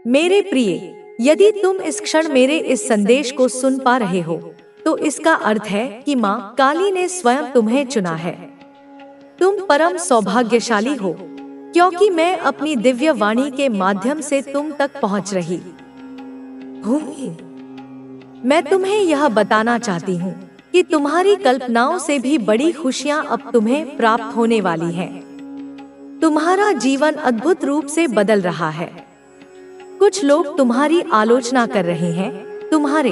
मेरे प्रिय, यदि तुम इस क्षण मेरे इस संदेश को सुन पा रहे हो, तो इसका अर्थ है कि माँ काली ने स्वयं तुम्हें चुना है। तुम परम सौभाग्यशाली हो, क्योंकि मैं अपनी दिव्य वाणी के माध्यम से तुम तक पहुँच रही हूँ। मैं तुम्हें यह बताना चाहती हूँ कि तुम्हारी कल्पनाओं से भी बड़ी खुशियाँ अब तुम्हें प्राप्त होने वाली हैं। तुम्हारा जीवन अद्भुत रूप से बदल रहा है। कुछ लोग तुम्हारी आलोचना कर रहे हैं, तुम्हारे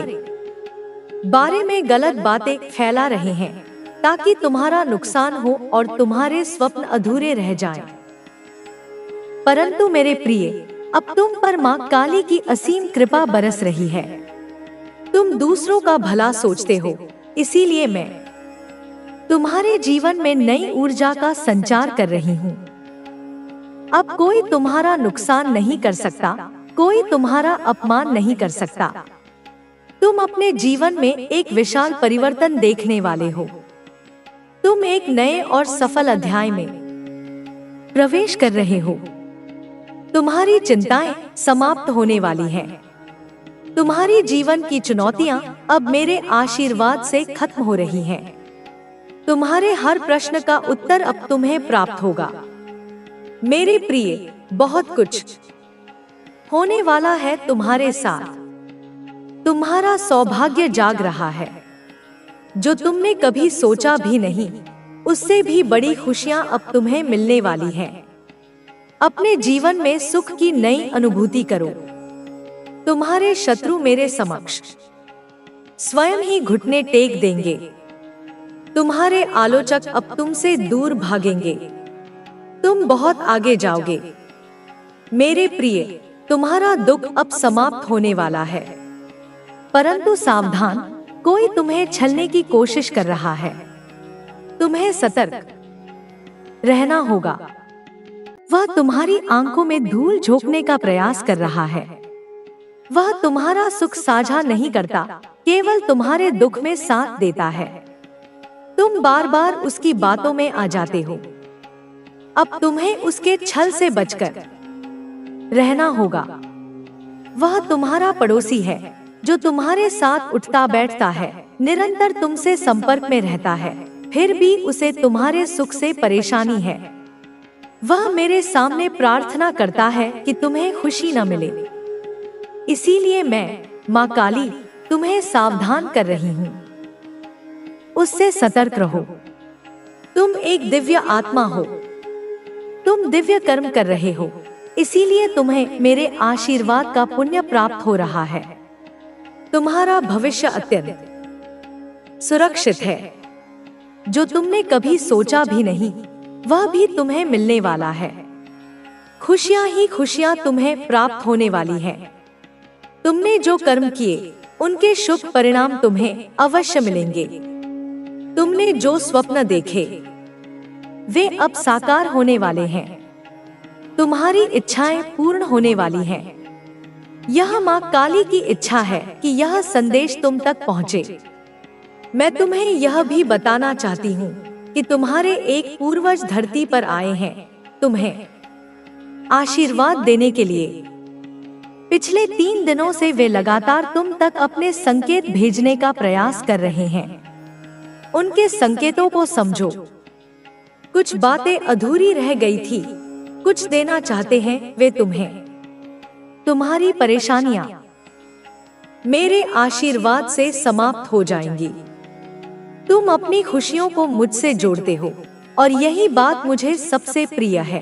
बारे में गलत बातें फैला रहे हैं, ताकि तुम्हारा नुकसान हो और तुम्हारे स्वप्न अधूरे रह जाएं। परंतु मेरे प्रिय, अब तुम पर माँ काली की असीम कृपा बरस रही है। तुम दूसरों का भला सोचते हो, इसीलिए मैं तुम्हारे जीवन में नई ऊर्जा का संचार कर रही हूँ। अब कोई तुम्हारा नुकसान नहीं कर सकता, कोई तुम्हारा अपमान नहीं कर सकता। तुम अपने जीवन में एक विशाल परिवर्तन देखने वाले हो। तुम एक नए और सफल अध्याय में प्रवेश कर रहे हो। तुम्हारी चिंताएं समाप्त होने वाली हैं। तुम्हारी जीवन की चुनौतियां अब मेरे आशीर्वाद से खत्म हो रही हैं। तुम्हारे हर प्रश्न का उत्तर अब तुम्हें प्राप्त होगा। मेरे प्रिय, बहुत कुछ होने वाला है तुम्हारे साथ। तुम्हारा सौभाग्य जाग रहा है। जो तुमने कभी सोचा भी नहीं, उससे भी बड़ी खुशियां अब तुम्हें मिलने वाली हैं। अपने जीवन में सुख की नई अनुभूति करो। तुम्हारे शत्रु मेरे समक्ष स्वयं ही घुटने टेक देंगे। तुम्हारे आलोचक अब तुमसे दूर भागेंगे। तुम बहुत आगे जाओगे। मेरे प्रिय, तुम्हारा दुख अब समाप्त होने वाला है। परंतु सावधान, कोई तुम्हें छलने की कोशिश कर रहा है। तुम्हें सतर्क रहना होगा। वह तुम्हारी आंखों में धूल झोंकने का प्रयास कर रहा है। वह तुम्हारा सुख साझा नहीं करता, केवल तुम्हारे दुख में साथ देता है। तुम बार बार उसकी बातों में आ जाते हो। अब तुम्हें उसके छल से बचकर रहना होगा। वह तुम्हारा पड़ोसी है, जो तुम्हारे साथ उठता बैठता है, निरंतर तुमसे संपर्क में रहता है, फिर भी उसे तुम्हारे सुख से परेशानी है। वह मेरे सामने प्रार्थना करता है कि तुम्हें खुशी न मिले। इसीलिए मैं, माँ काली, तुम्हें सावधान कर रही हूँ। उससे सतर्क रहो। तुम एक दिव्य आत्मा हो। तुम दिव्य कर्म कर रहे हो, इसीलिए तुम्हें मेरे आशीर्वाद का पुण्य प्राप्त हो रहा है। तुम्हारा भविष्य अत्यंत सुरक्षित है। जो तुमने कभी सोचा भी नहीं, वह भी तुम्हें मिलने वाला है। खुशियां ही खुशियां तुम्हें प्राप्त होने वाली हैं। तुमने जो कर्म किए, उनके शुभ परिणाम तुम्हें अवश्य मिलेंगे। तुमने जो स्वप्न देखे, वे अब साकार होने वाले हैं। तुम्हारी इच्छाएं पूर्ण होने वाली हैं। यह माँ काली की इच्छा है कि यह संदेश तुम तक पहुँचे। मैं तुम्हें यह भी बताना चाहती हूँ कि तुम्हारे एक पूर्वज धरती पर आए हैं, तुम्हें आशीर्वाद देने के लिए। पिछले 3 दिनों से वे लगातार तुम तक अपने संकेत भेजने का प्रयास कर रहे हैं। उनके संकेतों को समझो। कुछ बातें अधूरी रह गई थी, कुछ देना चाहते हैं वे तुम्हें। तुम्हारी परेशानियां मेरे आशीर्वाद से समाप्त हो जाएंगी। तुम अपनी खुशियों को मुझसे जोड़ते हो, और यही बात मुझे सबसे प्रिय है।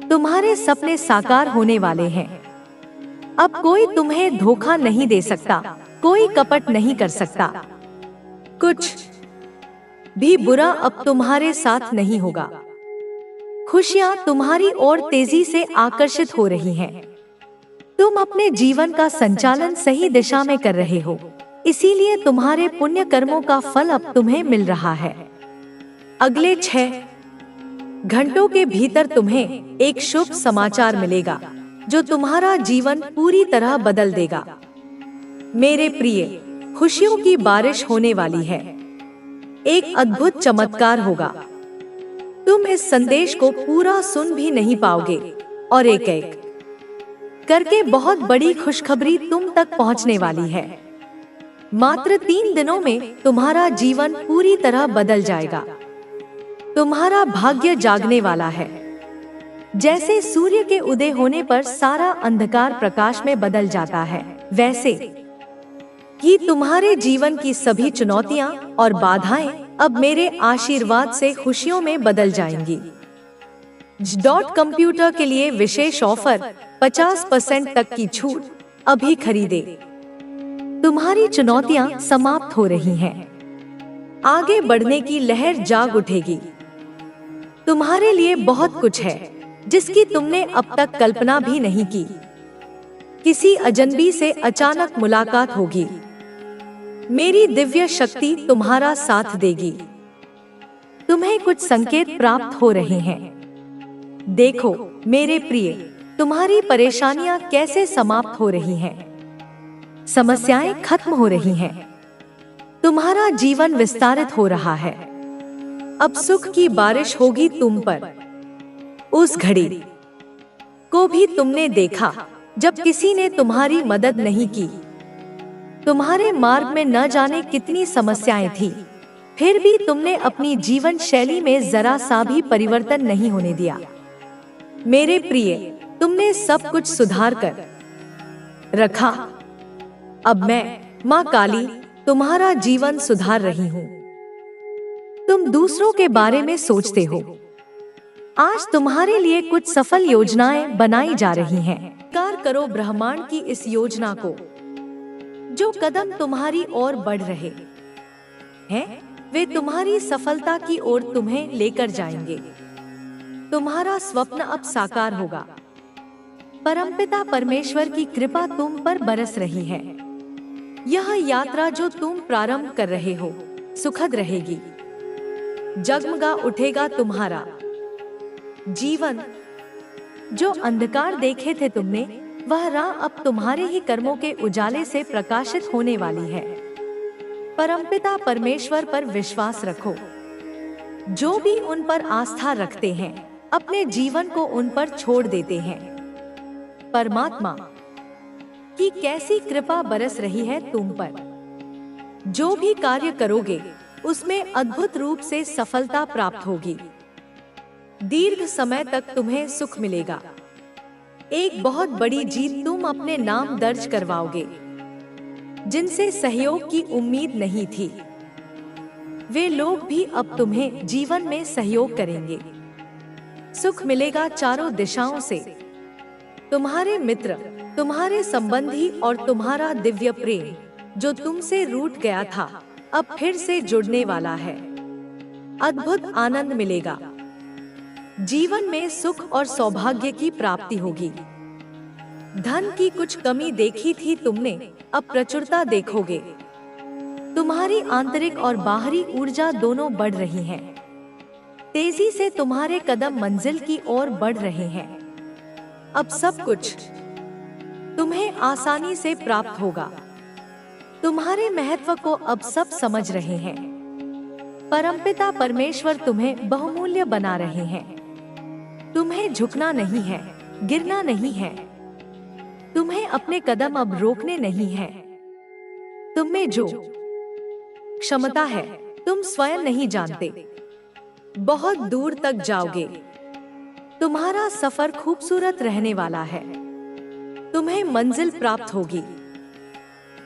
तुम्हारे सपने साकार होने वाले हैं। अब कोई तुम्हें धोखा नहीं दे सकता, कोई कपट नहीं कर सकता। कुछ भी बुरा अब तुम्हारे साथ नहीं होगा। खुशियां तुम्हारी ओर तेजी से आकर्षित हो रही हैं। तुम अपने जीवन का संचालन सही दिशा में कर रहे हो, इसीलिए तुम्हारे पुण्य कर्मों का फल अब तुम्हें मिल रहा है। अगले 6 घंटों के भीतर तुम्हें एक शुभ समाचार मिलेगा, जो तुम्हारा जीवन पूरी तरह बदल देगा। मेरे प्रिय, खुशियों की बारिश होने वाली है। एक अद्भुत चमत्कार होगा। तुम इस संदेश को पूरा सुन भी नहीं पाओगे, और एक एक करके बहुत बड़ी खुशखबरी तुम तक पहुंचने वाली है। मात्र 3 दिनों में तुम्हारा जीवन पूरी तरह बदल जाएगा। तुम्हारा भाग्य जागने वाला है। जैसे सूर्य के उदय होने पर सारा अंधकार प्रकाश में बदल जाता है, वैसे कि तुम्हारे जीवन की सभी चुनौतियां और बाधाएं अब मेरे आशीर्वाद से खुशियों में बदल जाएंगी। कंप्यूटर के लिए विशेष ऑफर 50% तक की छूट अभी खरीदे। तुम्हारी चुनौतियां समाप्त हो रही हैं। आगे बढ़ने की लहर जाग उठेगी। तुम्हारे लिए बहुत कुछ है जिसकी तुमने अब तक कल्पना भी नहीं की। किसी अजनबी से अचानक मुलाकात होगी। मेरी दिव्य शक्ति तुम्हारा साथ देगी। तुम्हें कुछ संकेत प्राप्त हो रहे हैं। देखो मेरे प्रिय, तुम्हारी परेशानियां कैसे समाप्त हो रही हैं। समस्याएं खत्म हो रही हैं। तुम्हारा जीवन विस्तारित हो रहा है। अब सुख की बारिश होगी तुम पर। उस घड़ी को भी तुमने देखा जब किसी ने तुम्हारी मदद नहीं की। तुम्हारे मार्ग में न जाने कितनी समस्याएं थी, फिर भी तुमने अपनी जीवन शैली में जरा सा भी परिवर्तन नहीं होने दिया। मेरे प्रिय, तुमने सब कुछ सुधार कर रखा। अब मैं माँ काली तुम्हारा जीवन सुधार रही हूँ। तुम दूसरों के बारे में सोचते हो। आज तुम्हारे लिए कुछ सफल योजनाएं बनाई जा रही हैं। स्वीकार करो ब्रह्मांड की इस योजना को। जो कदम तुम्हारी ओर बढ़ रहे हैं, वे तुम्हारी सफलता की ओर तुम्हें लेकर जाएंगे। तुम्हारा स्वप्न अब साकार होगा। परमपिता परमेश्वर की कृपा तुम पर बरस रही है। यह यात्रा जो तुम प्रारंभ कर रहे हो सुखद रहेगी। जगमगा उठेगा तुम्हारा जीवन। जो अंधकार देखे थे तुमने, वह राह अब तुम्हारे ही कर्मों के उजाले से प्रकाशित होने वाली है। परमपिता परमेश्वर पर विश्वास रखो। जो भी उन पर आस्था रखते हैं, अपने जीवन को उन पर छोड़ देते हैं। परमात्मा की कैसी कृपा बरस रही है तुम पर। जो भी कार्य करोगे उसमें अद्भुत रूप से सफलता प्राप्त होगी। दीर्घ समय तक तुम्हें सुख मिलेगा। एक बहुत बड़ी जीत तुम अपने नाम दर्ज करवाओगे। जिनसे सहयोग की उम्मीद नहीं थी, वे लोग भी अब तुम्हें जीवन में सहयोग करेंगे। सुख मिलेगा चारों दिशाओं से। तुम्हारे मित्र, तुम्हारे संबंधी और तुम्हारा दिव्य प्रेम जो तुमसे रूठ गया था, अब फिर से जुड़ने वाला है। अद्भुत आनंद मिलेगा। जीवन में सुख और सौभाग्य की प्राप्ति होगी। धन की कुछ कमी देखी थी तुमने, अब प्रचुरता देखोगे। तुम्हारी आंतरिक और बाहरी ऊर्जा दोनों बढ़ रही हैं। तेजी से तुम्हारे कदम मंजिल की ओर बढ़ रहे हैं। अब सब कुछ तुम्हें आसानी से प्राप्त होगा। तुम्हारे महत्व को अब सब समझ रहे हैं। परमपिता परमेश्वर तुम्हें बहुमूल्य बना रहे हैं। तुम्हें झुकना नहीं है, गिरना नहीं है। तुम्हें अपने कदम अब रोकने नहीं हैं। तुम में जो क्षमता है तुम स्वयं नहीं जानते। बहुत दूर तक जाओगे। तुम्हारा सफर खूबसूरत रहने वाला है। तुम्हें मंजिल प्राप्त होगी।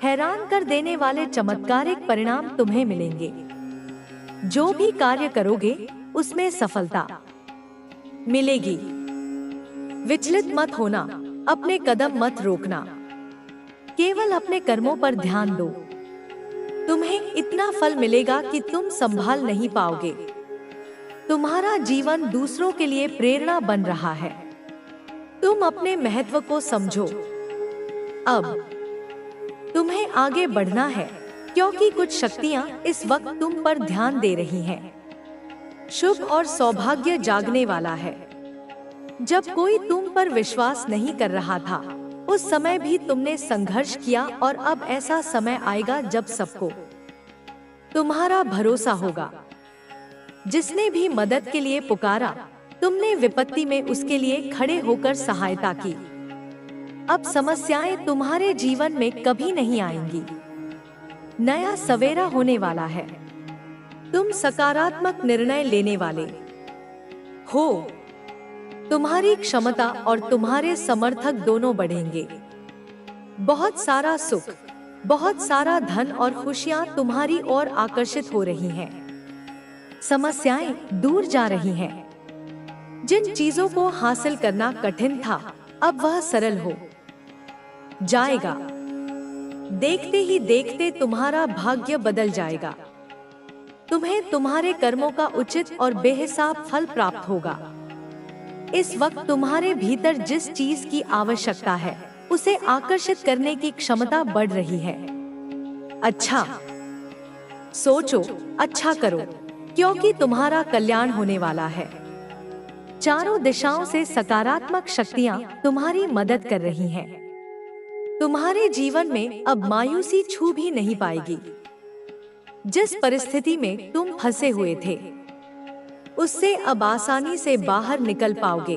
हैरान कर देने वाले चमत्कारिक परिणाम तुम्हें मिलेंगे। जो भी कार्य करोगे उसमें सफलता मिलेगी। विचलित मत होना, अपने कदम मत रोकना। केवल अपने कर्मों पर ध्यान दो। तुम्हें इतना फल मिलेगा कि तुम संभाल नहीं पाओगे। तुम्हारा जीवन दूसरों के लिए प्रेरणा बन रहा है। तुम अपने महत्व को समझो। अब तुम्हें आगे बढ़ना है, क्योंकि कुछ शक्तियां इस वक्त तुम पर ध्यान दे रही हैं। शुभ और सौभाग्य जागने वाला है। जब कोई तुम पर विश्वास नहीं कर रहा था, उस समय भी तुमने संघर्ष किया, और अब ऐसा समय आएगा जब सबको तुम्हारा भरोसा होगा। जिसने भी मदद के लिए पुकारा, तुमने विपत्ति में उसके लिए खड़े होकर सहायता की। अब समस्याएं तुम्हारे जीवन में कभी नहीं आएंगी। नया सवेरा होने वाला है। तुम सकारात्मक निर्णय लेने वाले हो। तुम्हारी क्षमता और तुम्हारे समर्थक दोनों बढ़ेंगे। बहुत सारा सुख, बहुत सारा धन और खुशियां तुम्हारी ओर आकर्षित हो रही हैं। समस्याएं दूर जा रही हैं। जिन चीजों को हासिल करना कठिन था, अब वह सरल हो जाएगा। देखते ही देखते तुम्हारा भाग्य बदल जाएगा। तुम्हें तुम्हारे कर्मों का उचित और बेहिसाब फल प्राप्त होगा। इस वक्त तुम्हारे भीतर जिस चीज की आवश्यकता है, उसे आकर्षित करने की क्षमता बढ़ रही है। अच्छा सोचो, अच्छा करो, क्योंकि तुम्हारा कल्याण होने वाला है। चारों दिशाओं से सकारात्मक शक्तियां तुम्हारी मदद कर रही हैं। तुम्हारे जीवन में अब मायूसी छू भी नहीं पाएगी। जिस परिस्थिति में तुम फंसे हुए थे, उससे अब आसानी से बाहर निकल पाओगे।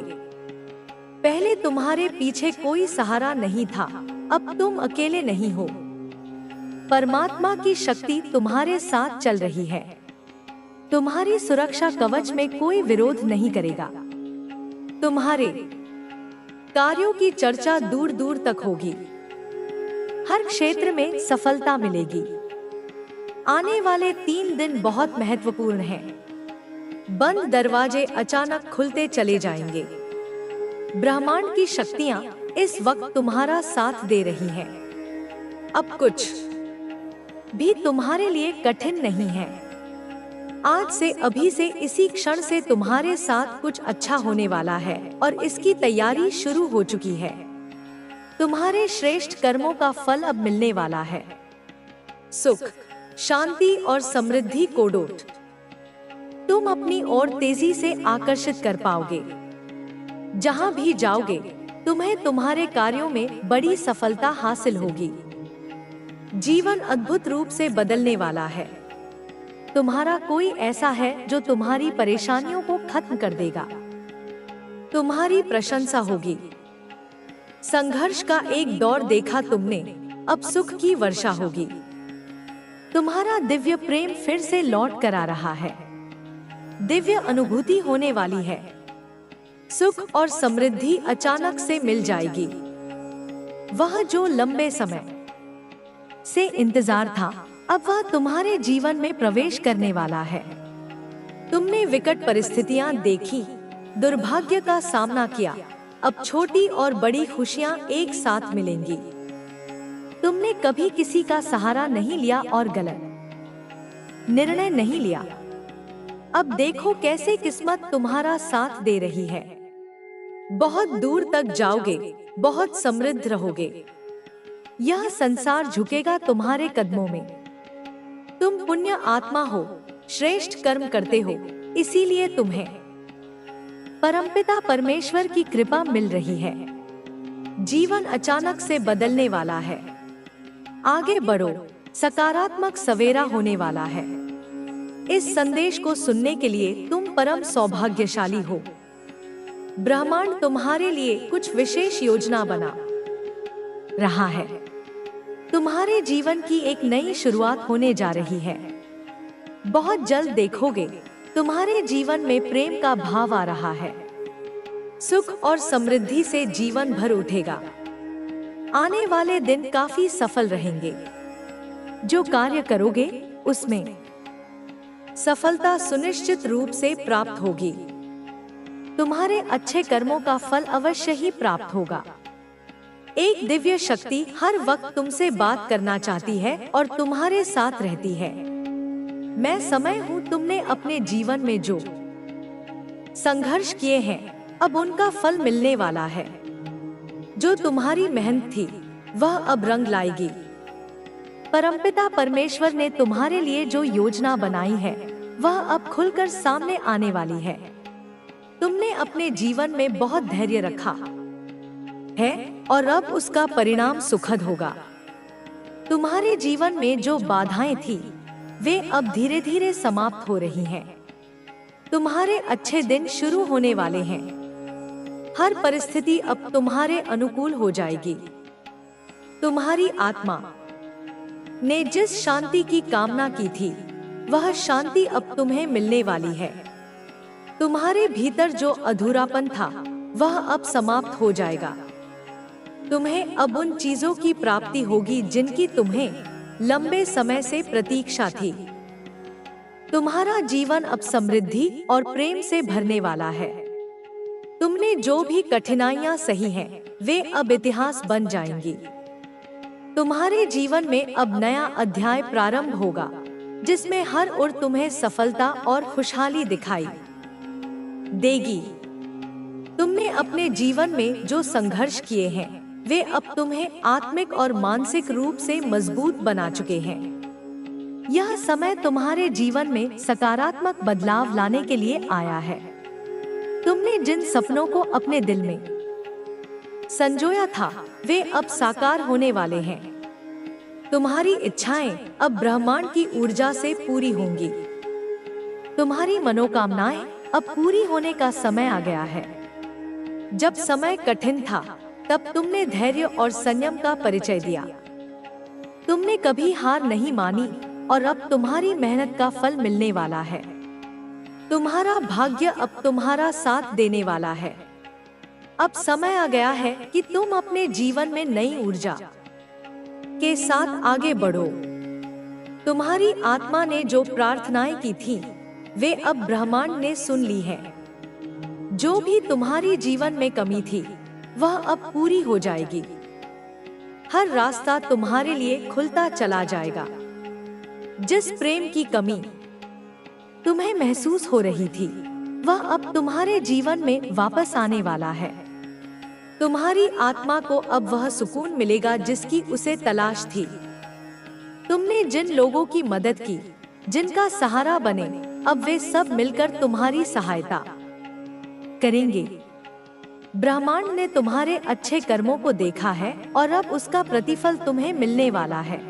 पहले तुम्हारे पीछे कोई सहारा नहीं था, अब तुम अकेले नहीं हो। परमात्मा की शक्ति तुम्हारे साथ चल रही है। तुम्हारी सुरक्षा कवच में कोई विरोध नहीं करेगा। तुम्हारे कार्यों की चर्चा दूर दूर तक होगी। हर क्षेत्र में सफलता मिलेगी। आने वाले 3 दिन बहुत महत्वपूर्ण हैं। बंद दरवाजे अचानक खुलते चले जाएंगे। ब्रह्मांड की शक्तियां इस वक्त तुम्हारा साथ दे रही हैं। अब कुछ भी तुम्हारे लिए कठिन नहीं है। आज से, अभी से, इसी क्षण से तुम्हारे साथ कुछ अच्छा होने वाला है और इसकी तैयारी शुरू हो चुकी है। तुम्हारे श्रेष्ठ कर्मों का फल अब मिलने वाला है। सुख, शांति और समृद्धि को डोट तुम अपनी ओर तेजी से आकर्षित कर पाओगे। जहां भी जाओगे, तुम्हें तुम्हारे कार्यों में बड़ी सफलता हासिल होगी। जीवन अद्भुत रूप से बदलने वाला है। तुम्हारा कोई ऐसा है जो तुम्हारी परेशानियों को खत्म कर देगा। तुम्हारी प्रशंसा होगी। संघर्ष का एक दौर देखा तुमने, अब सुख की वर्षा होगी। तुम्हारा दिव्य प्रेम फिर से लौट कर आ रहा है। दिव्य अनुभूति होने वाली है। सुख और समृद्धि अचानक से मिल जाएगी। वह जो लंबे समय से इंतजार था, अब वह तुम्हारे जीवन में प्रवेश करने वाला है। तुमने विकट परिस्थितियां देखी, दुर्भाग्य का सामना किया। अब छोटी और बड़ी खुशियां एक साथ मिलेंगी। तुमने कभी किसी का सहारा नहीं लिया और गलत निर्णय नहीं लिया। अब देखो कैसे किस्मत तुम्हारा साथ दे रही है। बहुत दूर तक जाओगे, बहुत समृद्ध रहोगे। यह संसार झुकेगा तुम्हारे कदमों में। तुम पुण्य आत्मा हो, श्रेष्ठ कर्म करते हो, इसीलिए तुम्हें परमपिता परमेश्वर की कृपा मिल रही है। जीवन अचानक से बदलने वाला है। आगे बढ़ो, सकारात्मक सवेरा होने वाला है। इस संदेश को सुनने के लिए तुम परम सौभाग्यशाली हो। ब्रह्मांड तुम्हारे लिए कुछ विशेष योजना बना रहा है। तुम्हारे जीवन की एक नई शुरुआत होने जा रही है। बहुत जल्द देखोगे, तुम्हारे जीवन में प्रेम का भाव आ रहा है। सुख और समृद्धि से जीवन भर उठेगा। आने वाले दिन काफी सफल रहेंगे। जो कार्य करोगे, उसमें सफलता सुनिश्चित रूप से प्राप्त होगी। तुम्हारे अच्छे कर्मों का फल अवश्य ही प्राप्त होगा। एक दिव्य शक्ति हर वक्त तुमसे बात करना चाहती है और तुम्हारे साथ रहती है। मैं समय हूँ। तुमने अपने जीवन में जो संघर्ष किए हैं, अब उनका फल मिलने वाला है। जो तुम्हारी मेहनत थी, वह अब रंग लाएगी। परमपिता परमेश्वर ने तुम्हारे लिए जो योजना बनाई है, वह अब खुलकर सामने आने वाली है। तुमने अपने जीवन में बहुत धैर्य रखा है और अब उसका परिणाम सुखद होगा। तुम्हारे जीवन में जो बाधाएं थी, वे अब धीरे धीरे समाप्त हो रही हैं। तुम्हारे अच्छे दिन शुरू होने वाले हैं। हर परिस्थिति अब तुम्हारे अनुकूल हो जाएगी। तुम्हारी आत्मा ने जिस शांति की कामना की थी, वह शांति अब तुम्हें मिलने वाली है। तुम्हारे भीतर जो अधूरापन था, वह अब समाप्त हो जाएगा। तुम्हें अब उन चीजों की प्राप्ति होगी जिनकी तुम्हें लंबे समय से प्रतीक्षा थी। तुम्हारा जीवन अब समृद्धि और प्रेम से भरने वाला है। तुमने जो भी कठिनाइयां सही हैं, वे अब इतिहास बन जाएंगी। तुम्हारे जीवन में अब नया अध्याय प्रारंभ होगा, जिसमें हर ओर तुम्हें सफलता और खुशहाली दिखाई देगी। तुमने अपने जीवन में जो संघर्ष किए हैं, वे अब तुम्हें आत्मिक और मानसिक रूप से मजबूत बना चुके हैं। यह समय तुम्हारे जीवन में सकारात्मक बदलाव लाने के लिए आया है। तुमने जिन सपनों को अपने दिल में संजोया था, वे अब साकार होने वाले हैं। तुम्हारी इच्छाएं अब ब्रह्मांड की ऊर्जा से पूरी होंगी। तुम्हारी मनोकामनाएं अब पूरी होने का समय आ गया है। जब समय कठिन था, तब तुमने धैर्य और संयम का परिचय दिया। तुमने कभी हार नहीं मानी और अब तुम्हारी मेहनत का फल मिलने वाला है। तुम्हारा भाग्य अब तुम्हारा साथ देने वाला है। अब समय आ गया है कि तुम अपने जीवन में नई ऊर्जा के साथ आगे बढ़ो। तुम्हारी आत्मा ने जो प्रार्थनाएं की थी, वे अब ब्रह्मांड ने सुन ली है। जो भी तुम्हारी जीवन में कमी थी, वह अब पूरी हो जाएगी। हर रास्ता तुम्हारे लिए खुलता चला जाएगा। जिस प्रेम की कमी तुम्हें महसूस हो रही थी, वह अब तुम्हारे जीवन में वापस आने वाला है। तुम्हारी आत्मा को अब वह सुकून मिलेगा जिसकी उसे तलाश थी। तुमने जिन लोगों की मदद की, जिनका सहारा बने, अब वे सब मिलकर तुम्हारी सहायता करेंगे। ब्रह्मांड ने तुम्हारे अच्छे कर्मों को देखा है और अब उसका प्रतिफल तुम्हें मिलने वाला है।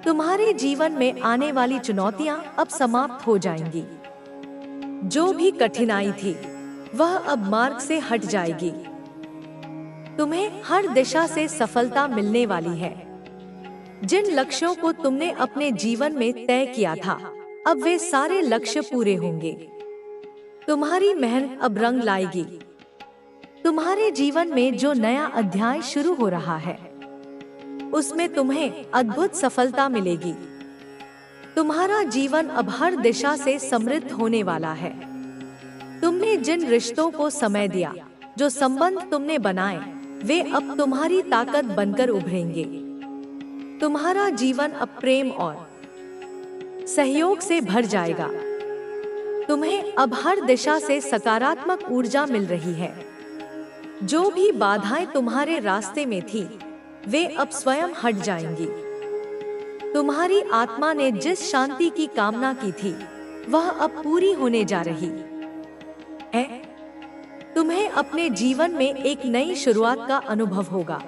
तुम्हारे जीवन में आने वाली चुनौतियां अब समाप्त हो जाएंगी। जो भी कठिनाई थी, वह अब मार्ग से हट जाएगी। तुम्हें हर दिशा से सफलता मिलने वाली है। जिन लक्ष्यों को तुमने अपने जीवन में तय किया था, अब वे सारे लक्ष्य पूरे होंगे। तुम्हारी मेहनत अब रंग लाएगी। तुम्हारे जीवन में जो नया अध्याय शुरू हो रहा है, उसमें तुम्हें अद्भुत सफलता मिलेगी। तुम्हारा जीवन अब हर दिशा से समृद्ध होने वाला है। तुमने जिन रिश्तों को समय दिया, जो संबंध तुमने बनाए, वे अब तुम्हारी ताकत बनकर उभरेंगे। तुम्हारा जीवन अब प्रेम और सहयोग से भर जाएगा। तुम्हें अब हर दिशा से सकारात्मक ऊर्जा मिल रही है। जो भी बाधाएं तुम्हारे रास्ते में थी, वे अब स्वयं हट जाएंगी। तुम्हारी आत्मा ने जिस शांति की कामना की थी, वह अब पूरी होने जा रही है। तुम्हें अपने जीवन में एक नई शुरुआत का अनुभव होगा।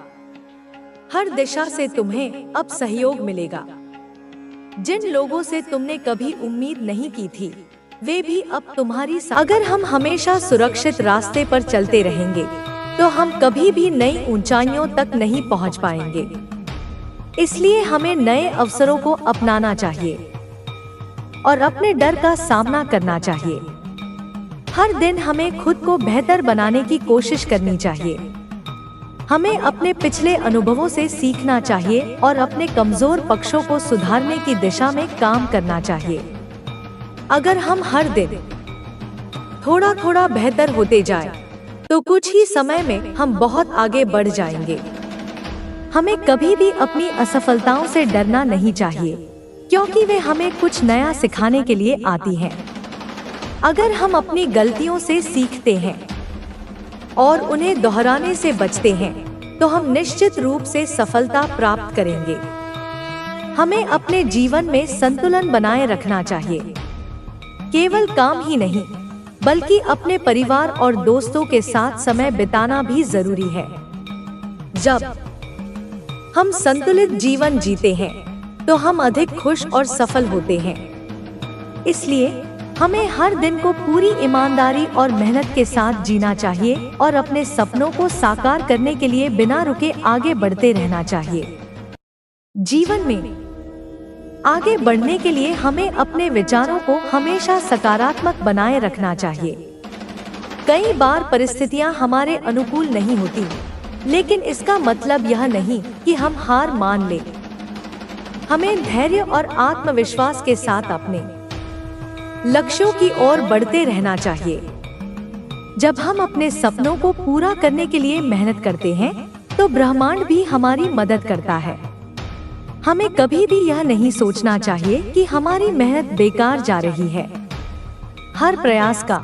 हर दिशा से तुम्हें अब सहयोग मिलेगा। जिन लोगों से तुमने कभी उम्मीद नहीं की थी, वे भी अब तुम्हारी अगर हम हमेशा सुरक्षित रास्ते पर चलते रहेंगे, तो हम कभी भी नई ऊंचाइयों तक नहीं पहुंच पाएंगे। इसलिए हमें नए अवसरों को अपनाना चाहिए और अपने डर का सामना करना चाहिए। हर दिन हमें खुद को बेहतर बनाने की कोशिश करनी चाहिए। हमें अपने पिछले अनुभवों से सीखना चाहिए और अपने कमजोर पक्षों को सुधारने की दिशा में काम करना चाहिए। अगर हम हर दिन थोड़ा थोड़ा बेहतर होते जाएं, तो कुछ ही समय में हम बहुत आगे बढ़ जाएंगे। हमें कभी भी अपनी असफलताओं से डरना नहीं चाहिए, क्योंकि वे हमें कुछ नया सिखाने के लिए आती हैं। अगर हम अपनी गलतियों से सीखते हैं और उन्हें दोहराने से बचते हैं, तो हम निश्चित रूप से सफलता प्राप्त करेंगे। हमें अपने जीवन में संतुलन बनाए रखना चाहिए। केवल काम ही नहीं, बल्कि अपने परिवार और दोस्तों के साथ समय बिताना भी जरूरी है। जब हम संतुलित जीवन जीते हैं, तो हम अधिक खुश और सफल होते हैं। इसलिए हमें हर दिन को पूरी ईमानदारी और मेहनत के साथ जीना चाहिए और अपने सपनों को साकार करने के लिए बिना रुके आगे बढ़ते रहना चाहिए। जीवन में आगे बढ़ने के लिए हमें अपने विचारों को हमेशा सकारात्मक बनाए रखना चाहिए। कई बार परिस्थितियां हमारे अनुकूल नहीं होती, लेकिन इसका मतलब यह नहीं कि हम हार मान लें। हमें धैर्य और आत्मविश्वास के साथ अपने लक्ष्यों की ओर बढ़ते रहना चाहिए। जब हम अपने सपनों को पूरा करने के लिए मेहनत करते हैं, तो ब्रह्मांड भी हमारी मदद करता है। हमें कभी भी यह नहीं सोचना चाहिए कि हमारी मेहनत बेकार जा रही है। हर प्रयास का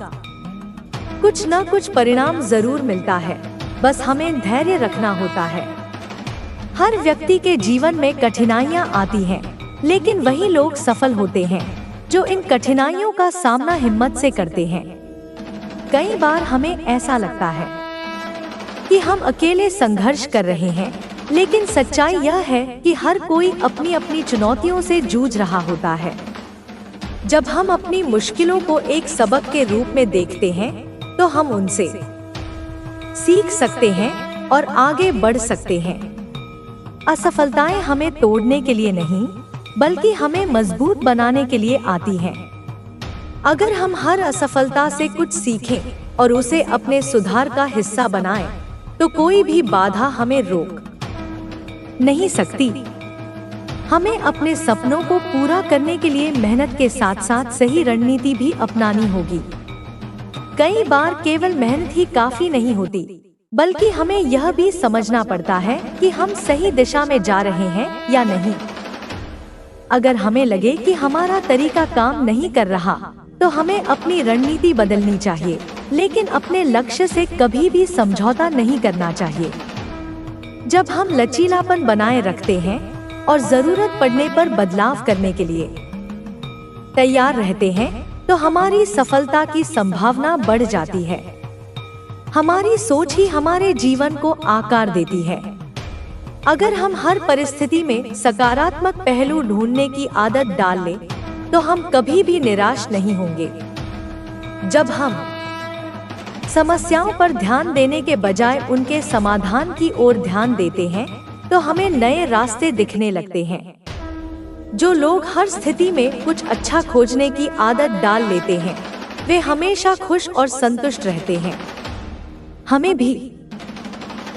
कुछ न कुछ परिणाम जरूर मिलता है, बस हमें धैर्य रखना होता है। हर व्यक्ति के जीवन में कठिनाइयां आती हैं, लेकिन वही लोग सफल होते हैं जो इन कठिनाइयों का सामना हिम्मत से करते हैं। कई बार हमें ऐसा लगता है कि हम अकेले संघर्ष कर रहे हैं, लेकिन सच्चाई यह है कि हर कोई अपनी अपनी चुनौतियों से जूझ रहा होता है। जब हम अपनी मुश्किलों को एक सबक के रूप में देखते हैं, तो हम उनसे सीख सकते हैं और आगे बढ़ सकते हैं। असफलताएं हमें तोड़ने के लिए नहीं, बल्कि हमें मजबूत बनाने के लिए आती हैं। अगर हम हर असफलता से कुछ सीखें और उसे अपने सुधार का हिस्सा बनाएं, तो कोई भी बाधा हमें रोक नहीं सकती। हमें अपने सपनों को पूरा करने के लिए मेहनत के साथ साथ सही रणनीति भी अपनानी होगी। कई बार केवल मेहनत ही काफी नहीं होती, बल्कि हमें यह भी समझना पड़ता है कि हम सही दिशा में जा रहे हैं या नहीं। अगर हमें लगे कि हमारा तरीका काम नहीं कर रहा, तो हमें अपनी रणनीति बदलनी चाहिए, लेकिन अपने लक्ष्य से कभी भी समझौता नहीं करना चाहिए। जब हम लचीलापन बनाए रखते हैं और जरूरत पड़ने पर बदलाव करने के लिए तैयार रहते हैं, तो हमारी सफलता की संभावना बढ़ जाती है। हमारी सोच ही हमारे जीवन को आकार देती है। अगर हम हर परिस्थिति में सकारात्मक पहलू ढूंढने की आदत डाल लें, तो हम कभी भी निराश नहीं होंगे। जब हम समस्याओं पर ध्यान देने के बजाय उनके समाधान की ओर ध्यान देते हैं, तो हमें नए रास्ते दिखने लगते हैं। जो लोग हर स्थिति में कुछ अच्छा खोजने की आदत डाल लेते हैं, वे हमेशा खुश और संतुष्ट रहते हैं। हमें भी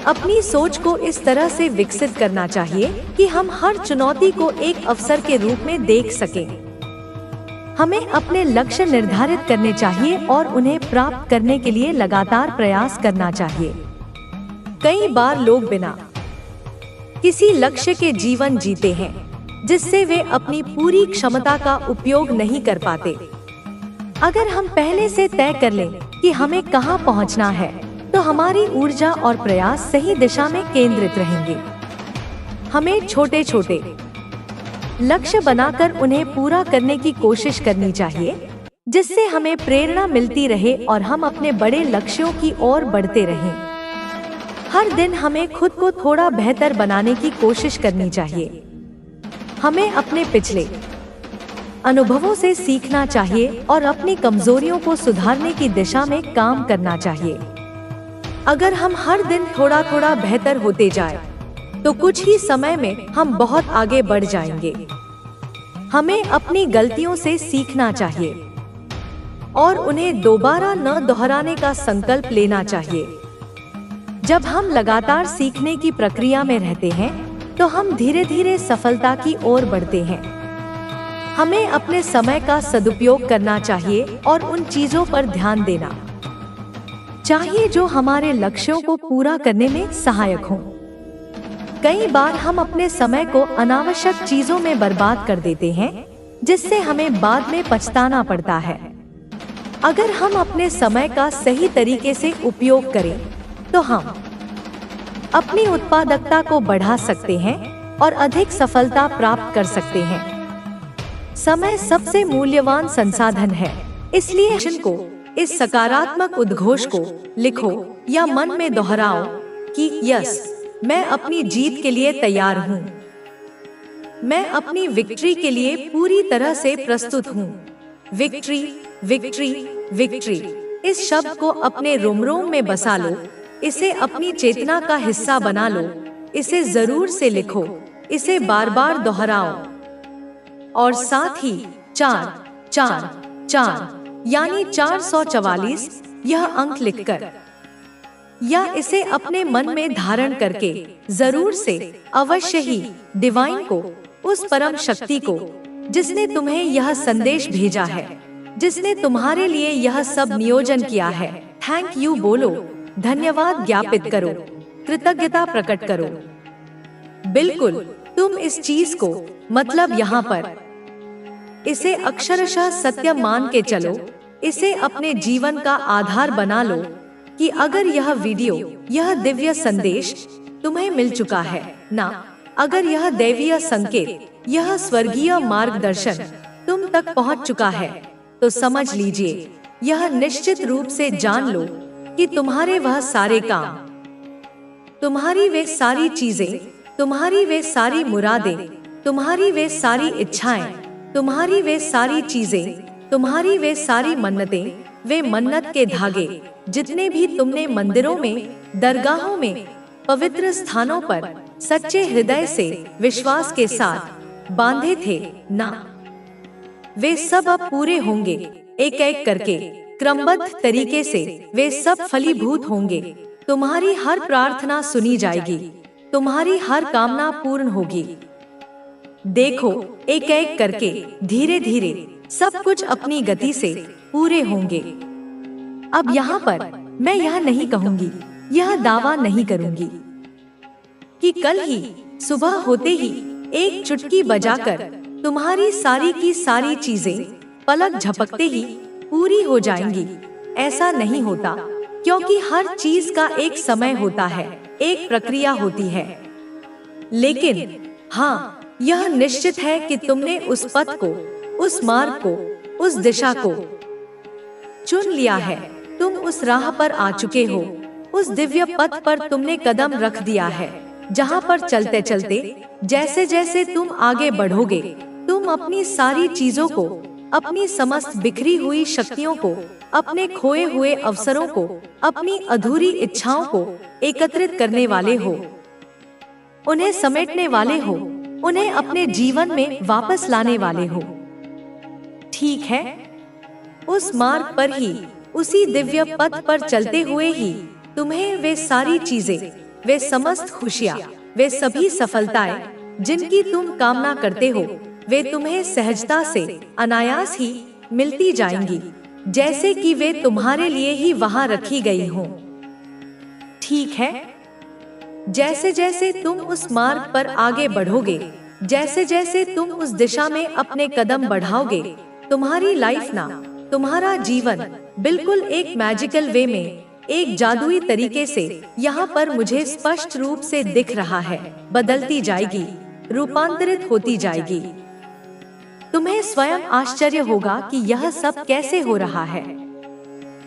अपनी सोच को इस तरह से विकसित करना चाहिए कि हम हर चुनौती को एक अवसर के रूप में देख सकें। हमें अपने लक्ष्य निर्धारित करने चाहिए और उन्हें प्राप्त करने के लिए लगातार प्रयास करना चाहिए। कई बार लोग बिना किसी लक्ष्य के जीवन जीते हैं, जिससे वे अपनी पूरी क्षमता का उपयोग नहीं कर पाते। अगर हम पहले से तय कर लें कि हमें कहां पहुंचना है, तो हमारी ऊर्जा और प्रयास सही दिशा में केंद्रित रहेंगे। हमें छोटे छोटे लक्ष्य बनाकर उन्हें पूरा करने की कोशिश करनी चाहिए, जिससे हमें प्रेरणा मिलती रहे और हम अपने बड़े लक्ष्यों की ओर बढ़ते रहें। हर दिन हमें खुद को थोड़ा बेहतर बनाने की कोशिश करनी चाहिए। हमें अपने पिछले अनुभवों से सीखना चाहिए और अपनी कमजोरियों को सुधारने की दिशा में काम करना चाहिए। अगर हम हर दिन थोड़ा थोड़ा बेहतर होते जाएं, तो कुछ ही समय में हम बहुत आगे बढ़ जाएंगे। हमें अपनी गलतियों से सीखना चाहिए और उन्हें दोबारा न दोहराने का संकल्प लेना चाहिए। जब हम लगातार सीखने की प्रक्रिया में रहते हैं, तो हम धीरे धीरे सफलता की ओर बढ़ते हैं। हमें अपने समय का सदुपयोग करना चाहिए और उन चीजों पर ध्यान देना चाहिए जो हमारे लक्ष्यों को पूरा करने में सहायक हों। कई बार हम अपने समय को अनावश्यक चीजों में बर्बाद कर देते हैं, जिससे हमें बाद में पछताना पड़ता है। अगर हम अपने समय का सही तरीके से उपयोग करें, तो हम अपनी उत्पादकता को बढ़ा सकते हैं और अधिक सफलता प्राप्त कर सकते हैं। समय सबसे मूल्यवान संसाधन है, इसलिए को इस सकारात्मक उद्घोष को लिखो या मन में दोहराओ कि यस, मैं अपनी जीत के लिए तैयार हूँ। मैं अपनी विक्ट्री के लिए पूरी तरह से प्रस्तुत हूँ। Victory victory, victory. इस शब्द को अपने रोम-रोम में बसा लो, इसे अपनी चेतना का हिस्सा बना लो, इसे जरूर से लिखो, इसे बार बार दोहराओ। और साथ ही 4 4 4 यानी 444 यह अंक लिखकर या इसे अपने मन में धारण करके जरूर से अवश्य ही डिवाइन को, उस परम शक्ति को जिसने तुम्हें यह संदेश भेजा है, जिसने तुम्हारे लिए यह सब नियोजन किया है, थैंक यू बोलो, धन्यवाद ज्ञापित करो, कृतज्ञता प्रकट करो। बिल्कुल तुम इस चीज को, मतलब यहाँ पर इसे अक्षरशः सत्य मान के चलो, इसे अपने जीवन का आधार बना लो कि अगर यह वीडियो, यह दिव्य संदेश तुम्हें मिल चुका है ना, अगर यह दैवीय संकेत, यह स्वर्गीय मार्गदर्शन तुम तक पहुंच चुका है, तो समझ लीजिए, यह निश्चित रूप से जान लो कि तुम्हारे वह सारे काम, तुम्हारी वे सारी चीजें, तुम्हारी वे सारी मुरादें, तुम्हारी वे सारी इच्छाएं, तुम्हारी वे सारी चीजें, तुम्हारी वे सारी मन्नतें, वे मन्नत के धागे जितने भी तुमने मंदिरों में, दरगाहों में, पवित्र स्थानों पर सच्चे हृदय से विश्वास के साथ बांधे थे ना, वे सब अब पूरे होंगे। एक एक करके क्रमबद्ध तरीके से वे सब फलीभूत होंगे। तुम्हारी हर प्रार्थना सुनी जाएगी, तुम्हारी हर कामना पूर्ण होगी। देखो, एक एक करके धीरे धीरे सब कुछ अपनी गति से पूरे होंगे। अब यहाँ पर मैं यह नहीं कहूँगी, यह दावा नहीं करूँगी कि कल ही सुबह होते ही एक चुटकी बजाकर तुम्हारी सारी की सारी चीजें पलक झपकते ही पूरी हो जाएंगी। ऐसा नहीं होता, क्योंकि हर चीज का एक समय होता है, एक प्रक्रिया होती है। लेकिन हाँ, यह निश्चित है कि तुमने उस पथ को, उस मार्ग को, उस दिशा को चुन लिया है। तुम उस राह पर आ चुके हो, उस दिव्य पथ पर तुमने कदम रख दिया है, जहाँ पर चलते चलते जैसे जैसे तुम आगे बढ़ोगे, तुम अपनी सारी चीजों को, अपनी समस्त बिखरी हुई शक्तियों को, अपने खोए हुए अवसरों को, अपनी अधूरी इच्छाओं को एकत्रित करने वाले हो, उन्हें समेटने वाले हो, उन्हें अपने जीवन में वापस लाने वाले हो। ठीक है, उस मार्ग पर ही, उसी दिव्य पथ पर चलते हुए ही तुम्हें वे सारी चीजें, वे समस्त खुशियाँ, वे सभी सफलताएं जिनकी तुम कामना करते हो, वे तुम्हें सहजता से, अनायास ही मिलती जाएंगी, जैसे कि वे तुम्हारे लिए ही वहां रखी गई हों। ठीक है, जैसे जैसे तुम उस मार्ग पर आगे बढ़ोगे, जैसे जैसे तुम उस दिशा में अपने कदम बढ़ाओगे, तुम्हारी लाइफ ना, तुम्हारा जीवन बिल्कुल एक मैजिकल वे में, एक जादुई तरीके से यहाँ पर मुझे स्पष्ट रूप से दिख रहा है, बदलती जाएगी, रूपांतरित होती जाएगी। तुम्हें स्वयं आश्चर्य होगा कि यह सब कैसे हो रहा है।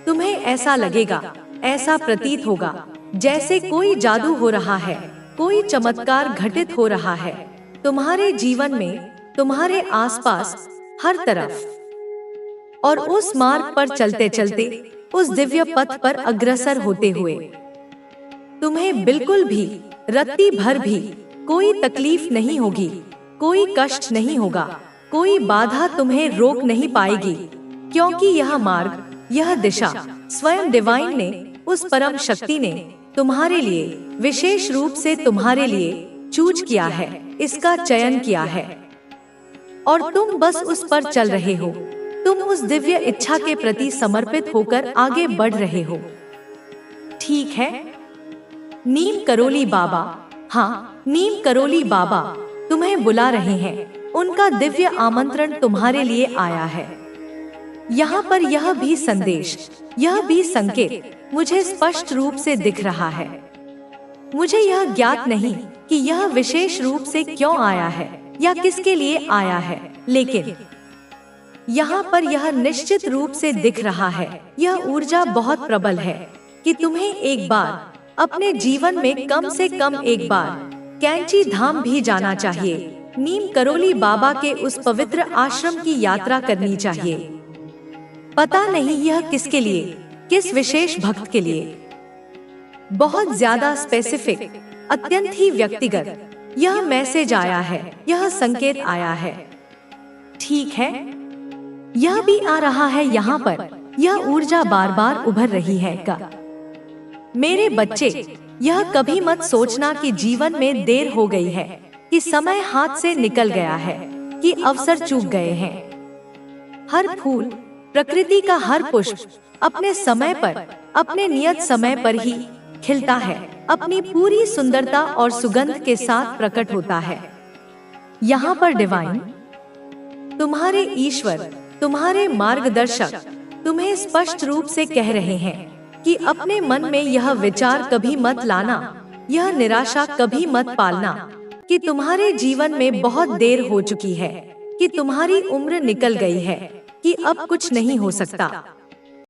तुम्हें ऐसा लगेगा, ऐसा प्रतीत होगा जैसे कोई जादू हो रहा है, कोई चमत्कार घटित हो रहा है तुम्हारे जीवन में, तुम्हारे आसपास, हर तरफ। और उस मार्ग पर चलते चलते, उस दिव्य पथ पर अग्रसर होते हुए तुम्हें बिल्कुल भी, रत्ती भर भी कोई तकलीफ नहीं होगी, कोई कष्ट नहीं होगा, कोई बाधा तुम्हें रोक नहीं पाएगी, क्योंकि यह मार्ग, यह दिशा स्वयं डिवाइन ने, उस परम शक्ति ने तुम्हारे लिए, विशेष रूप से तुम्हारे लिए चूज किया है, इसका चयन किया है, और तुम बस उस पर चल रहे हो। तुम उस दिव्य इच्छा के प्रति समर्पित होकर आगे बढ़ रहे हो। ठीक है, नीम करोली बाबा, हाँ, नीम करोली बाबा तुम्हें बुला रहे हैं। उनका दिव्य आमंत्रण तुम्हारे लिए आया है। यहाँ पर यह भी संदेश, यह भी संकेत मुझे स्पष्ट रूप से दिख रहा है। मुझे यह ज्ञात नहीं कि यह विशेष रूप से क्यों आया है या किसके लिए आया है, लेकिन यहाँ पर यह निश्चित रूप से दिख रहा है, यह ऊर्जा बहुत प्रबल है कि तुम्हें एक बार अपने जीवन में कम से कम एक बार कैंची धाम भी जाना चाहिए। नीम करोली बाबा के उस पवित्र आश्रम की यात्रा करनी चाहिए। पता नहीं यह किसके लिए, किस विशेष भक्त के लिए। बहुत ज्यादा स्पेसिफिक, अत्यंत ही व्यक्तिगत यह मैसेज आया है, यह संकेत आया है। ठीक है, यह भी आ रहा है यहाँ पर, यह ऊर्जा बार बार उभर रही है का। मेरे बच्चे, यह कभी मत सोचना कि जीवन में देर हो गई है, कि समय हाथ से निकल गया है, कि अवसर चूक गए हैं। हर फूल, प्रकृति का हर पुष्प अपने समय पर, अपने नियत समय पर ही खिलता है, अपनी पूरी सुंदरता और सुगंध के साथ प्रकट होता है। यहाँ पर डिवाइन, तुम्हारे ईश्वर, तुम्हारे मार्गदर्शक तुम्हें स्पष्ट रूप से कह रहे हैं कि अपने मन में यह विचार कभी मत लाना, यह निराशा कभी मत पालना कि तुम्हारे जीवन में बहुत देर हो चुकी है, कि तुम्हारी उम्र निकल गई है, कि अब कुछ नहीं हो सकता।